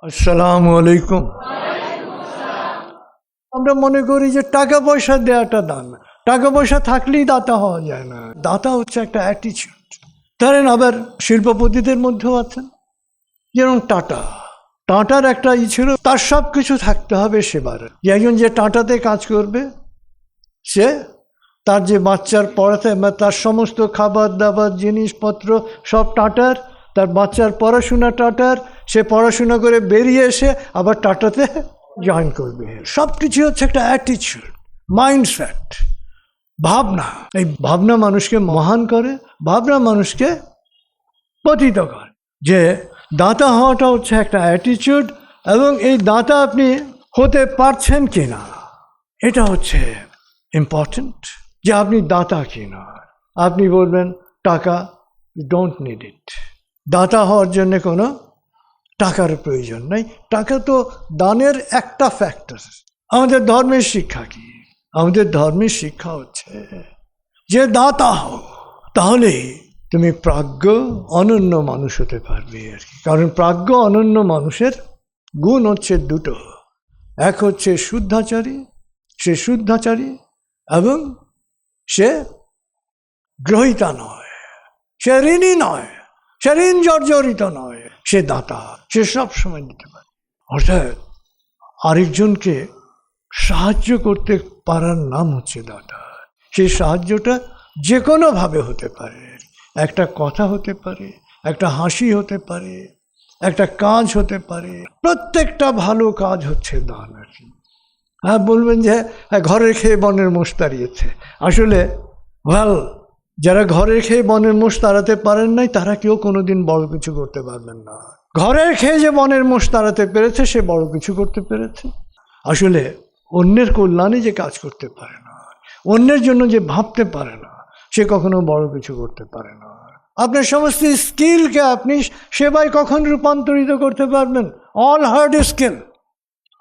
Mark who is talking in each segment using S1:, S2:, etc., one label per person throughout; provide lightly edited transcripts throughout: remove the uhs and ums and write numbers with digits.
S1: আসসালামু আলাইকুম। আমরা মনে করি যে টাকা পয়সা দেওয়াটা দান, টাকা পয়সা থাকলেই দাতা হওয়া যায় না। দাতা হচ্ছে একটা অ্যাটিচিউড। ধরেন আবার শিল্পপতিদের মধ্যেও আছেন, যেমন টাটার একটা ছিল, তার সব কিছু থাকতে হবে সেবার। যে একজন যে টাটাতে কাজ করবে, সে তার যে বাচ্চার পড়াতে, তার সমস্ত খাবার দাবার জিনিসপত্র সব টাটার, তার বাচ্চার পড়াশোনা টাটার, সে পড়াশোনা করে বেরিয়ে এসে আবার টাটাতে জয়েন করবে। সব কিছু হচ্ছে একটা অ্যাটিচিউড, মাইন্ডসেট, ভাবনা। এই ভাবনা মানুষকে মহান করে, ভাবনা মানুষকে পতিত করে। যে দাতা হওয়াটা হচ্ছে একটা অ্যাটিচিউড, এবং এই দাতা আপনি হতে পারছেন কিনা এটা হচ্ছে ইম্পর্টেন্ট। যে আপনি দাতা কিনা। আপনি বলবেন টাকা, ইউ ডোন্ট নিড ইট। দাতা হওয়ার জন্য কোনো টাকার প্রয়োজন নেই। টাকা তো দানের একটা ফ্যাক্টর। আমাদের ধর্মের শিক্ষা কি? আমাদের ধর্মের শিক্ষা হচ্ছে যে দাতা হও, তাহলে তুমি প্রাজ্ঞ অনন্য মানুষ হতে পারবে আর কি। কারণ প্রাজ্ঞ অনন্য মানুষের গুণ হচ্ছে দুটো। এক হচ্ছে শুদ্ধাচারী, সে শুদ্ধাচারী, এবং সে গ্রহিতা নয়, সে ঋণী নয়, সে ঋণ জর্জরিত নয়, সে দাতা, সে সব সময় দিতে পারে। অর্থাৎ আরেকজনকে সাহায্য করতে পারার নাম হচ্ছে দাতা। সেই সাহায্যটা যে কোনোভাবে হতে পারে। একটা কথা হতে পারে, একটা হাসি হতে পারে, একটা কাজ হতে পারে। প্রত্যেকটা ভালো কাজ হচ্ছে দান আর কি। হ্যাঁ, বলবেন যে ঘরের খেয়ে বনের মোষ তাড়িয়েছে। আসলে যারা ঘরের খেয়ে বনের মোষ তাড়াতে পারেন নাই, তারা কেউ কোনোদিন বড় কিছু করতে পারবেন না। ঘরের খেয়ে যে বনের মোষ তাড়াতে পেরেছে, সে বড় কিছু করতে পেরেছে। আসলে অন্যের কল্যাণে যে কাজ করতে পারে না, অন্যের জন্য যে ভাবতে পারে না, সে কখনো বড় কিছু করতে পারে না। আপনার সমস্ত স্কিলকে আপনি সেবায় কখন রূপান্তরিত করতে পারবেন? All hard skill.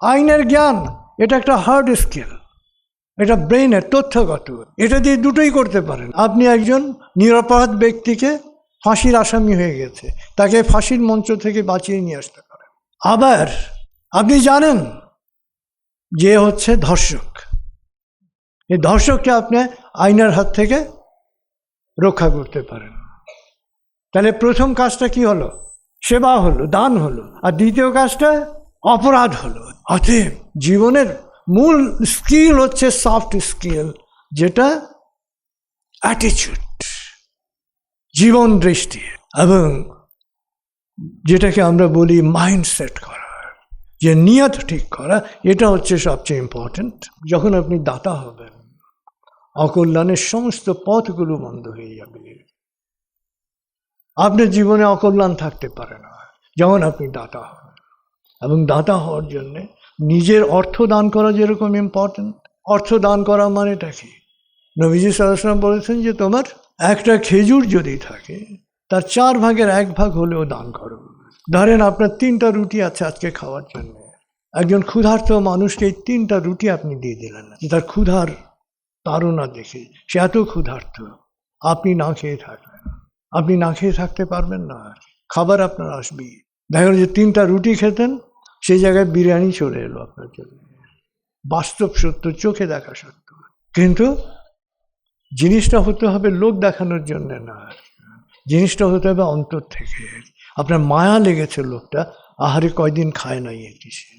S1: আইনের জ্ঞান, এটা একটা হার্ড স্কিল, এটা ব্রেইনের তথ্যগত। এটা দিয়ে দুটোই করতে পারেন। আপনি একজন নিরপরাধ ব্যক্তিকে, ফাঁসির আসামি হয়ে গেছে, তাকে ফাঁসির মঞ্চ থেকে বাঁচিয়ে নিয়ে আসতে পারেন। আবার আপনি জানেন যে হচ্ছে ধর্ষক, এই ধর্ষককে আপনি আইনের হাত থেকে রক্ষা করতে পারেন। তাহলে প্রথম কাজটা কি হলো? সেবা হলো, দান হলো। আর দ্বিতীয় কাজটা অপরাধ হলো। অতএব জীবনের মূল স্কিল হচ্ছে সফট স্কিল, যেটা অ্যাটিচিউড, জীবন দৃষ্টি, এবং যেটাকে আমরা বলি মাইন্ডসেট করা, যে নিয়ত ঠিক করা। এটা হচ্ছে সবচেয়ে ইম্পর্টেন্ট। যখন আপনি দাতা হবেন, অকল্যাণের সমস্ত পথগুলো বন্ধ হয়ে যাবে। আপনার জীবনে অকল্যাণ থাকতে পারে না যখন আপনি দাতা হবেন। এবং দাতা হওয়ার জন্যে নিজের অর্থ দান করা যেরকম ইম্পর্টেন্ট। অর্থ দান করা মানেটা কি? নবীজি সাল্লাল্লাহু আলাইহি ওয়াসাল্লাম বলেছেন যে তোমার একটা খেজুর যদি থাকে, তার 1/4 হলেও দান করো। ধরেন আপনার 3টা রুটি আছে আজকে খাওয়ার জন্য। একজন ক্ষুধার্ত মানুষকে এই 3টা রুটি আপনি দিয়ে দিলেন। তার ক্ষুধার তাড়না দেখে, সে এত ক্ষুধার্ত, আপনি না খেয়ে থাকবেন। আপনি না খেয়ে থাকতে পারবেন না, খাবার আপনার আসবেই। দেখা গেল যে 3টা রুটি খেতেন, সেই জায়গায় বিরিয়ানি চলে এলো আপনার জন্য। বাস্তব সত্য, চোখে দেখা সত্য। কিন্তু জিনিসটা হতে হবে লোক দেখানোর জন্য না, জিনিসটা হতে হবে অন্তর থেকে। আপনার মায়া লেগেছে, লোকটা আহারে কয়দিন খায় নাই, এসে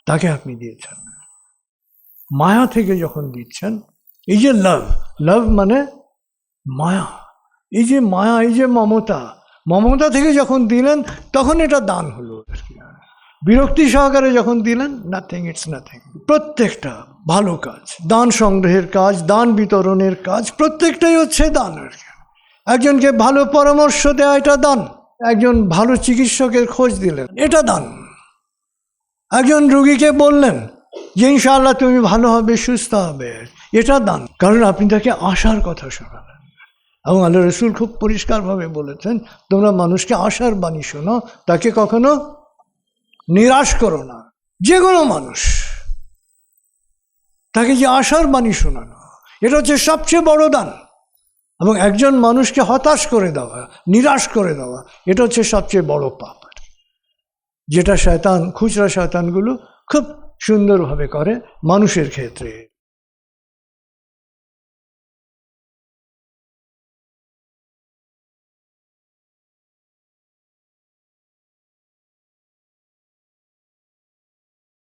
S1: তাকে আপনি দিয়েছেন। মায়া থেকে যখন দিচ্ছেন, এই যে লাভ মানে মায়া, এই যে মায়া, এই যে মমতা থেকে যখন দিলেন, তখন এটা দান হলো। বিরক্তি সহকারে যখন দিলেন, নাথিং, ইটস নাথিং। প্রত্যেকটা ভালো কাজ, দান সংগ্রহের কাজ, দান বিতরণের কাজ, প্রত্যেকটাই হচ্ছে দান। একজনকে ভালো পরামর্শ দেওয়া, এটা দান। একজন ভালো চিকিৎসকের খোঁজ দিলেন, এটা দান। একজন রোগীকে বললেন যে ইনশাআল্লাহ তুমি ভালো হবে, সুস্থ হবে, এটা দান। কারণ আপনি তাকে আশার কথা শোনালেন। এবং আল্লাহ রসুল খুব পরিষ্কারভাবে বলেছেন, তোমরা মানুষকে আশার বাণী শোনো, তাকে কখনো নিরাশ করো না। যে কোনো মানুষ, তাকে যে আশার বাণী শোনানো, এটা হচ্ছে সবচেয়ে বড় দান। এবং একজন মানুষকে হতাশ করে দেওয়া, নিরাশ করে দেওয়া, এটা হচ্ছে সবচেয়ে বড় পাপ। যেটা শয়তান, খুচরা শয়তানগুলো খুব সুন্দরভাবে করে মানুষের ক্ষেত্রে।